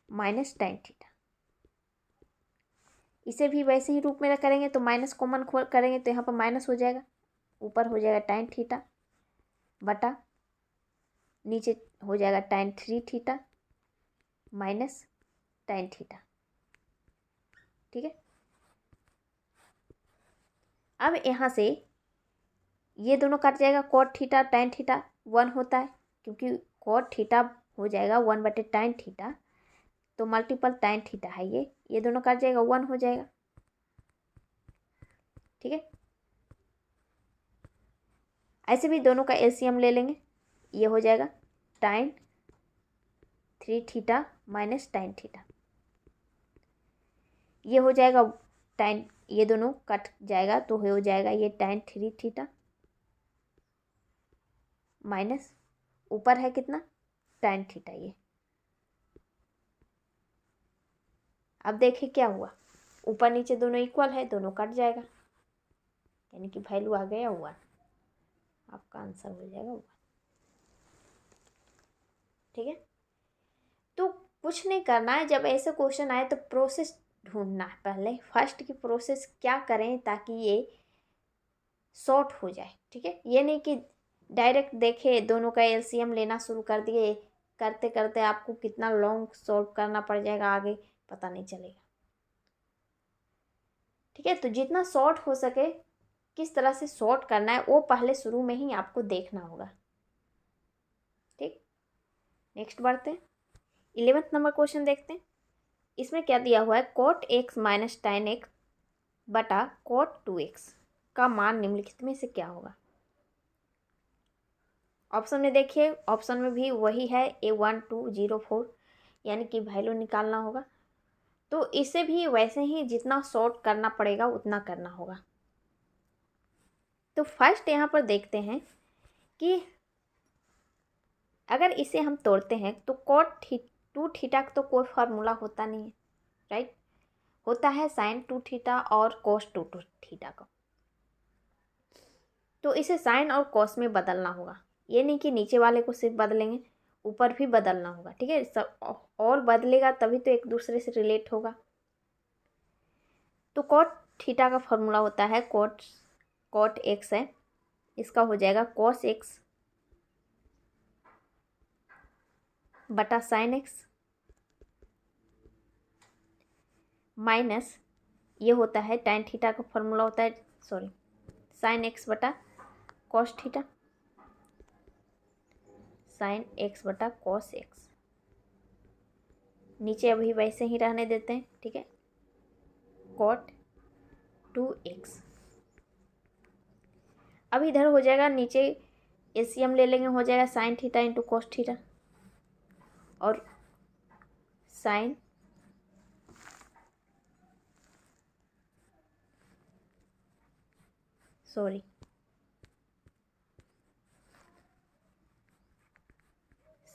Speaker 1: minus tan theta. इसे भी वैसे ही रूप में करेंगे तो माइनस कॉमन करेंगे तो यहाँ पर माइनस हो जाएगा, ऊपर हो जाएगा tan थीटा बटा नीचे हो जाएगा tan 3 theta minus tan theta, ठीक है। अब यहाँ से ये दोनों कट जाएगा, कॉट थीटा tan थीटा 1 होता है, क्योंकि कॉट थीटा हो जाएगा 1 बटे tan थीटा, तो मल्टीपल tan थीटा है ये दोनों कट जाएगा, 1 हो जाएगा, ठीक है। ऐसे भी दोनों का एलसीएम ले लेंगे, ये हो जाएगा tan 3 theta minus tan theta, ये हो जाएगा tan, ये दोनों कट जाएगा तो हो जाएगा ये tan 3 थीटा माइनस ऊपर है कितना tan थीटा ये। अब देखिए क्या हुआ, ऊपर नीचे दोनों इक्वल है, दोनों कट जाएगा, यानी कि वैल्यू आ गया 1, आपका आंसर हो जाएगा 1, ठीक है। तो कुछ नहीं करना है, जब ऐसे क्वेश्चन आए तो प्रोसेस ढूंढना है, पहले फर्स्ट की प्रोसेस क्या करें ताकि ये शॉर्ट हो जाए, ठीक है। ये नहीं कि डायरेक्ट देखे दोनों का एलसीएम लेना शुरू कर दिए, करते करते आपको कितना लॉन्ग सॉल्व करना पड़ जाएगा आगे पता नहीं चलेगा, ठीक है। तो जितना शॉर्ट हो सके, किस तरह से शॉर्ट करना है वो पहले शुरू में ही आपको देखना होगा, ठीक। नेक्स्ट बढ़ते हैं, 11th नंबर क्वेश्चन देखते हैं। इसमें क्या दिया हुआ है, cot x minus tan x बटा cot 2x का मान निम्नलिखित में से क्या होगा। ऑप्शन में देखिए, ऑप्शन में भी वही है A1204, यानी कि वैल्यू निकालना होगा, तो इसे भी वैसे ही जितना शॉर्ट करना पड़ेगा उतना करना होगा। तो फर्स्ट यहाँ पर देखते हैं कि अगर इसे हम तोड़ते हैं तो cot 2 थीटा का तो कोई फार्मूला होता नहीं है, राइट, होता है sin 2 थीटा और cos 2 थीटा का, तो इसे sin और cos में बदलना होगा। ये नहीं कि नीचे वाले को सिर्फ बदलेंगे, ऊपर भी बदलना होगा, ठीक है। सब और बदलेगा तभी तो एक दूसरे से रिलेट होगा। तो cot थीटा का फॉर्मूला होता है cot x है, इसका हो जाएगा cos x बटा sin x माइनस ये होता है tan थीटा का फॉर्मूला होता है sin x बटा cos थीटा, sin x बटा cos x, नीचे अभी वैसे ही रहने देते हैं, ठीक है। cot 2x अब इधर हो जाएगा, नीचे एलसीएम ले लेंगे, हो जाएगा sin theta into cos theta और sin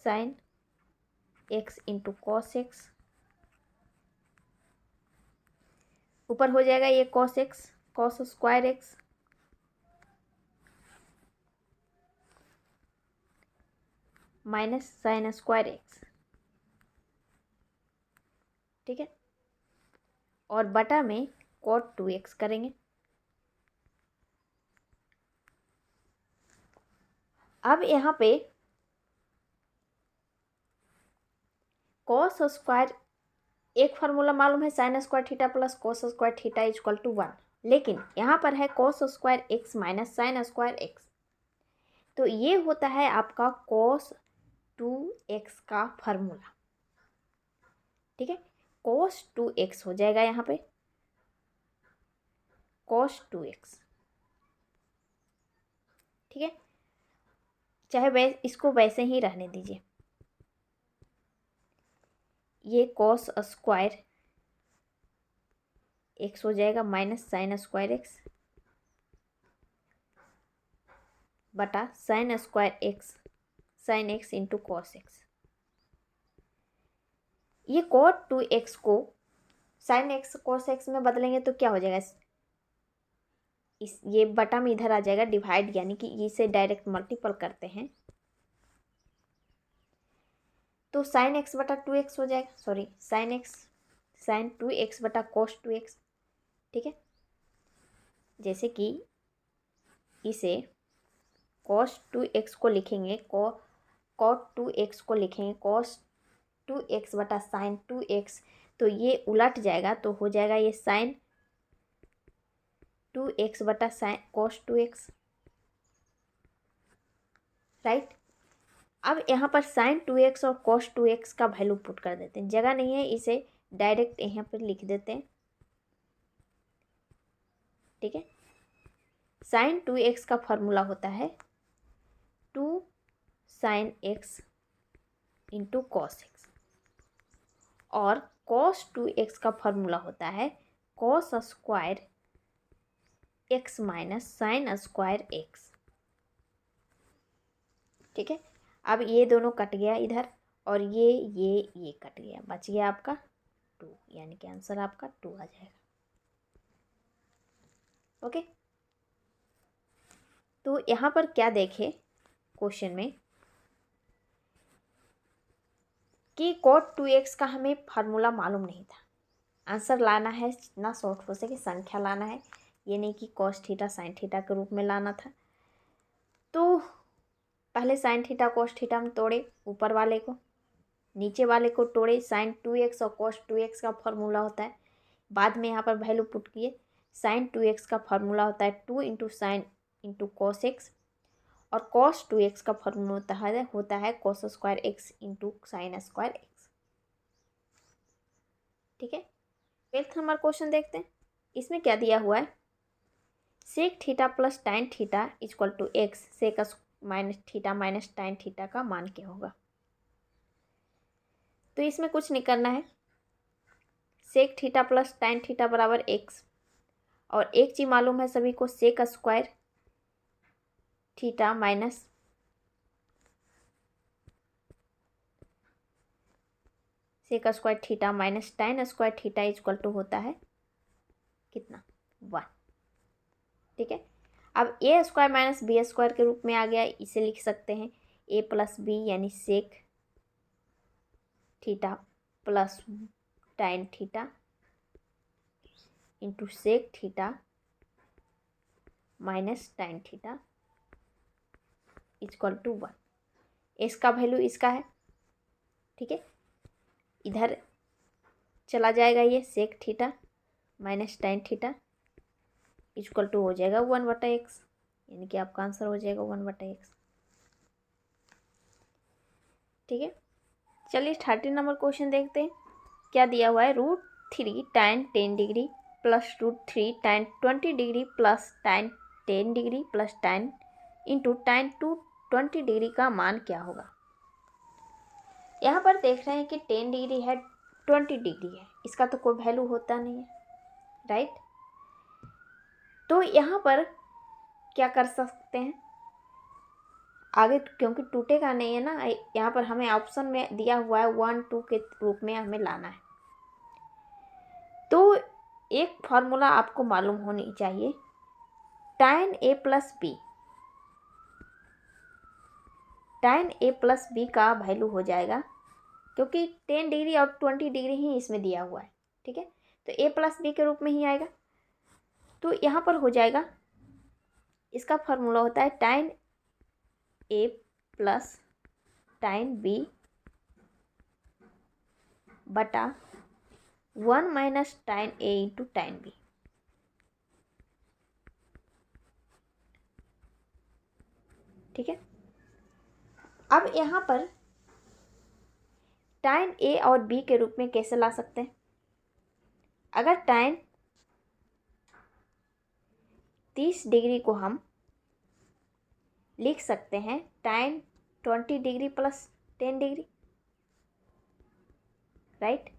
Speaker 1: sin x into cos x, ऊपर हो जाएगा ये cos x cos square x minus sin square x, ठीक है, और बटा में cot 2x करेंगे। अब यहाँ पे कॉस स्क्वायर, एक फार्मूला मालूम है sine square theta plus cos square theta equal to 1, लेकिन यहाँ पर है cos square x minus sine square x. तो ये होता है आपका कॉस 2x का फार्मूला। ठीक है, cos 2x हो जाएगा यहाँ पे cos 2x। ठीक है, चाहे इसको वैसे ही रहने दीजिए। ये cos स्क्वायर x हो जाएगा माइनस साइन स्क्वायर एक्स बटा sign square x sine x into cos x. ये cot 2x को साइन एक्स कॉस एक्स में बदलेंगे तो क्या हो जाएगा, इस ये बटा में इधर आ जाएगा डिवाइड, यानी कि इसे डायरेक्ट मल्टीपल करते हैं तो साइन एक्स बटा 2x हो जाएगा, सॉरी साइन 2x बटा कॉस 2x। ठीक है, जैसे कि इसे कॉस 2x को लिखेंगे कॉट 2x को लिखेंगे कॉस 2x बटा साइन 2x, तो ये उलट जाएगा तो हो जाएगा ये साइन 2x बटा साइन कॉस 2x, राइट। अब यहाँ पर साइन 2x और कॉस 2x का वैल्यू पुट कर देते हैं, जगह नहीं है इसे डायरेक्ट यहाँ पर लिख देते हैं। ठीक है, साइन 2x का फॉर्मूला होता है 2 sine x into cos x, और cos 2x का फॉर्मूला होता है cos square x minus sine square x। ठीक है, अब ये दोनों कट गया इधर और ये कट गया, बच गया आपका 2, यानी कि आंसर आपका 2 आ जाएगा। ओके, तो यहाँ पर क्या देखें क्वेश्चन में कि cot 2x का हमें फार्मूला मालूम नहीं था, आंसर लाना है जितना शॉर्ट हो सके संख्या लाना है, ये नहीं कि cos थीटा साइन थीटा के रूप में लाना था। तो पहले साइन थीटा cos थीटा में तोड़े ऊपर वाले को, नीचे वाले को तोड़े, साइन 2x और cos 2x का फार्मूला होता है, बाद में यहाँ पर वैल्यू पुट किए, साइन 2x का फार्मूला होता है 2 into sine into cos x, और cos 2x का फॉर्मूला होता है cos square x into sine square x. ठीक है, 12th नंबर क्वेश्चन देखते हैं। इसमें क्या दिया हुआ है, sec theta plus tan theta equal to x, sec minus theta minus tan theta का मान क्या होगा। तो इसमें कुछ नहीं करना है, sec theta plus tan theta बराबर एक्स, और एक चीज़ मालूम है सभी को, sec square theta minus sec square theta minus tan square theta equal to होता है कितना, 1। ठीक है, अब A square minus B square के रूप में आ गया, इसे लिख सकते हैं ए प्लस बी, यानी sec theta plus tan theta into sec theta minus tan theta equal to 1। इसका वैल्यू इसका है। ठीक है, इधर चला जाएगा ये sec theta minus tan theta equal to हो जाएगा 1/x, यानी कि आपका आंसर हो जाएगा 1/x। ठीक है, चलिए 13 नंबर क्वेश्चन देखते हैं। क्या दिया हुआ है, √3 tan 10 degree plus √3 tan 20 degree plus tan 10 degree plus tan into tan 20 degree का मान क्या होगा। यहाँ पर देख रहे हैं कि 10 डिग्री है 20 डिग्री है, इसका तो कोई वैल्यू होता नहीं है, राइट। तो यहाँ पर क्या कर सकते हैं आगे, क्योंकि टूटेगा नहीं है ना, यहाँ पर हमें ऑप्शन में दिया हुआ है 1 2 के रूप में हमें लाना है। तो एक फार्मूला आपको मालूम होनी चाहिए, tan a plus B, tan a plus B का वैल्यू हो जाएगा, क्योंकि 10 डिग्री और 20 डिग्री ही इसमें दिया हुआ है। ठीक है, तो a प्लस बी के रूप में ही आएगा। तो यहाँ पर हो जाएगा, इसका फार्मूला होता है tan a plus tan b बटा 1 minus tan A into tan B। ठीक है, अब यहाँ पर tan A और B के रूप में कैसे ला सकते हैं? अगर tan 30 डिग्री को हम लिख सकते हैं tan 20 degree plus 10 degree, right.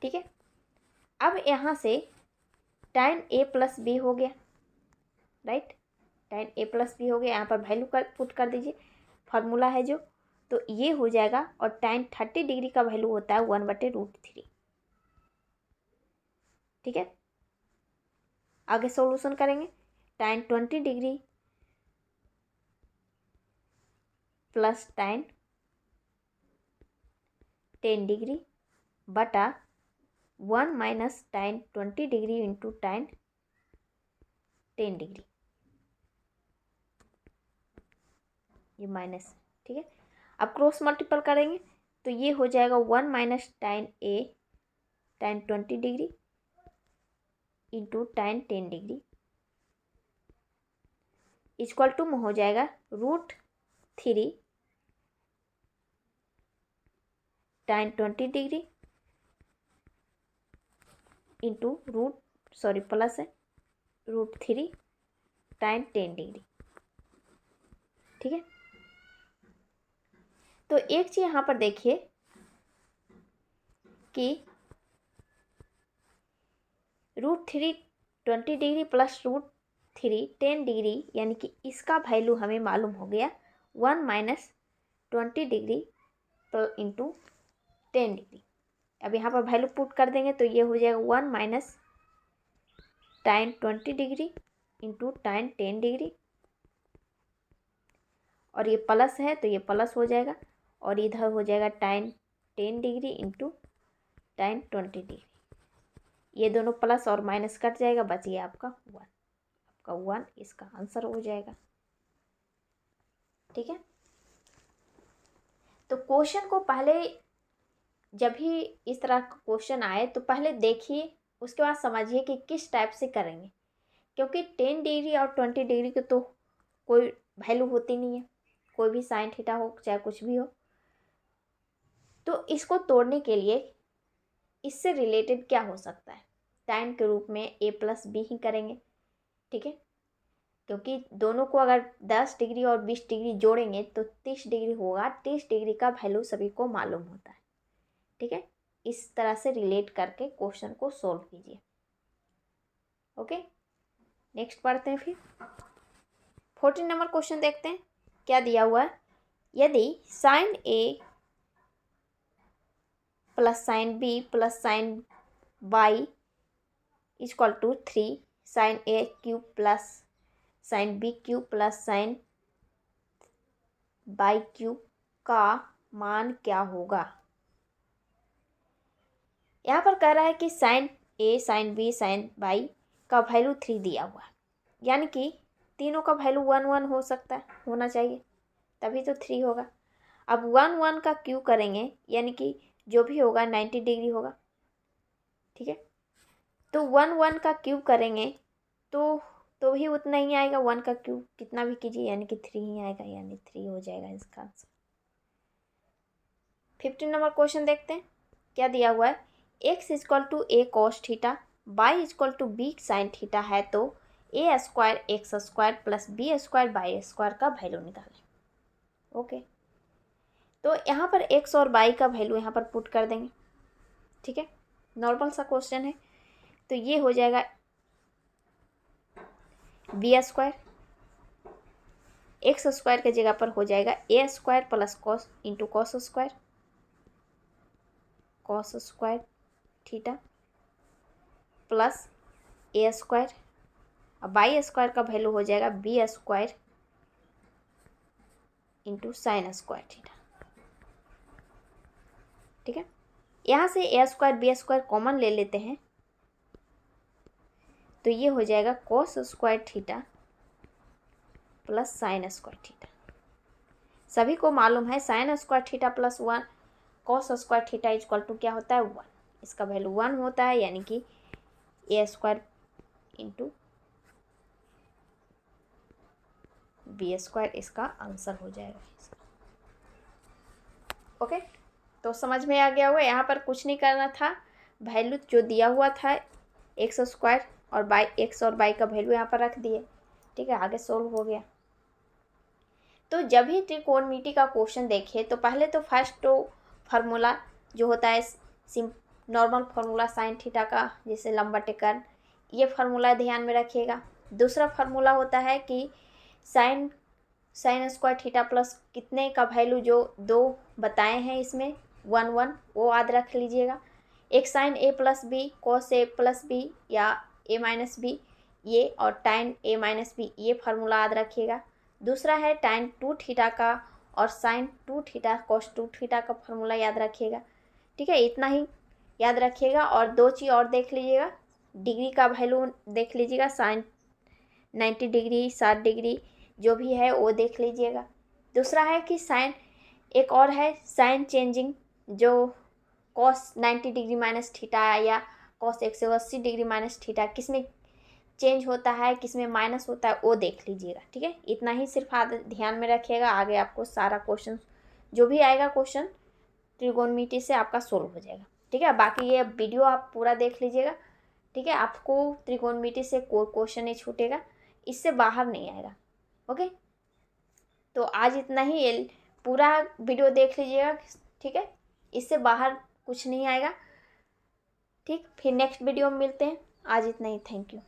Speaker 1: ठीक है, अब यहाँ से tan A प्लस बी हो गया, right. tan A plus B हो गया, यहाँ पर वैल्यू पुट कर दीजिए, फार्मूला है जो, तो ये हो जाएगा। और tan 30 डिग्री का वैल्यू होता है 1/√3। ठीक है, आगे सॉल्यूशन करेंगे। tan 20 degree plus tan 10 degree बटा 1 minus tan 20 degree into tan 10 degree, ये माइनस। ठीक है, अब क्रॉस मल्टीपल करेंगे तो ये हो जाएगा 1 minus tan A tan 20 degree into tan 10 degree equal to में हो जाएगा √3 tan 20 डिग्री इंटू प्लस है √3 tan 10 डिग्री। ठीक है, तो एक चीज यहाँ पर देखिए कि √3 20 डिग्री प्लस √3 10 डिग्री, यानी कि इसका वैल्यू हमें मालूम हो गया 1 माइनस 20 डिग्री इंटू 10 डिग्री। अब यहाँ पर वैल्यू पुट कर देंगे तो ये हो जाएगा 1 minus tan 20 degree into tan 10 degree, और ये प्लस है तो ये प्लस हो जाएगा, और इधर हो जाएगा tan 10 degree into tan 20 degree. ये दोनों प्लस और माइनस कट जाएगा, बच गया आपका 1। आपका 1 इसका आंसर हो जाएगा। ठीक है, तो क्वेश्चन को पहले जब भी इस तरह का क्वेश्चन आए तो पहले देखिए, उसके बाद समझिए कि किस टाइप से करेंगे, क्योंकि 10 डिग्री और 20 डिग्री की तो कोई वैल्यू होती नहीं है, कोई भी साइन थीटा हो चाहे कुछ भी हो। तो इसको तोड़ने के लिए इससे रिलेटेड क्या हो सकता है, tan के रूप में A प्लस बी ही करेंगे। ठीक है, क्योंकि दोनों को अगर 10 डिग्री और 20 डिग्री जोड़ेंगे तो 30 डिग्री होगा। 30 डिग्री का वैल्यू सभी को मालूम होता है। ठीक है, इस तरह से रिलेट करके क्वेश्चन को सॉल्व कीजिए। ओके, नेक्स्ट पढ़ते हैं। फिर 14 नंबर क्वेश्चन देखते हैं क्या दिया हुआ है। यदि sine A plus sine B plus sine y equal to 3 sine A cube plus sine B cube plus sine y cube का मान क्या होगा। यहाँ पर कह रहा है कि sine A sine B sine y का वैल्यू 3 दिया हुआ है, यानी कि तीनों का वैल्यू 1 1 हो सकता है, होना चाहिए, तभी तो 3 होगा। अब 1 1 का क्यू करेंगे, यानी कि जो भी होगा 90 डिग्री होगा। ठीक है, तो 1 1 का क्यूब करेंगे तो भी उतना ही आएगा। 1 का क्यूब कितना भी कीजिए यानी कि 3 ही आएगा, यानी 3 हो जाएगा इसका आंसर। 15 नंबर क्वेश्चन देखते हैं क्या दिया हुआ है। x equal to a cos theta y equal to b sine theta है तो a square x square plus B square by square का वैल्यू निकालें। ओके, तो यहाँ पर x और y का वैल्यू यहाँ पर पुट कर देंगे। ठीक है, नॉर्मल सा क्वेश्चन है, तो ये हो जाएगा बी स्क्वायर, एक्स स्क्वायर के जगह पर हो जाएगा A square plus cos into cos square theta plus A square, अब बाई स्क्वायर का वैल्यू हो जाएगा B square into sine square theta. ठीक है, यहाँ से A square B square common ले लेते हैं तो ये हो जाएगा cos square theta plus sine square theta. सभी को मालूम है sine square theta plus 1 cos square theta equal to क्या होता है 1, इसका वैल्यू 1 होता है, यानी कि ए स्क्वायर इंटू बी स्क्वायर इसका आंसर हो जाएगा। ओके, तो समझ में आ गया होगा। यहाँ पर कुछ नहीं करना था, वैल्यू जो दिया हुआ था एक्स स्क्वायर और बाई एक्स और बाई का वैल्यू यहाँ पर रख दिए, ठीक है, आगे सोल्व हो गया। तो जब ही त्रिकोणमिति का क्वेश्चन देखिए तो पहले तो फर्स्ट तो फार्मूला जो होता है नॉर्मल फार्मूला साइन थीटा का, जैसे लंबा टेकन, ये फार्मूला ध्यान में रखिएगा। दूसरा फार्मूला होता है कि साइन स्क्वायर थीटा प्लस कितने का वैल्यू जो दो बताए हैं इसमें 1 1, वो याद रख लीजिएगा। एक sign A plus B cos A plus B या ए माइनस बी, ये और टाइन ए माइनस बी, ये फार्मूला याद रखिएगा। दूसरा है टाइन 2 थीटा का और साइन 2 थीटा कॉस 2 थीटा का फार्मूला याद रखिएगा, ठीक है, इतना ही याद रखिएगा। और दो चीज़ और देख लीजिएगा, डिग्री का वैल्यू देख लीजिएगा, साइन 90 डिग्री 60 डिग्री जो भी है वो देख लीजिएगा। दूसरा है कि साइन, एक और है साइन चेंजिंग, जो कॉस 90 डिग्री माइनस थीटा या कॉस 180 डिग्री माइनस थीटा, किस में चेंज होता है किस में माइनस होता है वो देख लीजिएगा, ठीक है। इतना ही सिर्फ ध्यान में रखिएगा, आगे आपको सारा क्वेश्चन जो भी आएगा क्वेश्चन त्रिकोणमिति से आपका सोल्व हो जाएगा, ठीक है। बाकी ये वीडियो आप पूरा देख लीजिएगा, ठीक है, आपको त्रिकोणमिति से कोई क्वेश्चन नहीं छूटेगा, इससे बाहर नहीं आएगा। ओके, तो आज इतना ही, ये पूरा वीडियो देख लीजिएगा, ठीक है, इससे बाहर कुछ नहीं आएगा, ठीक। फिर नेक्स्ट वीडियो में मिलते हैं, आज इतना ही, थैंक यू।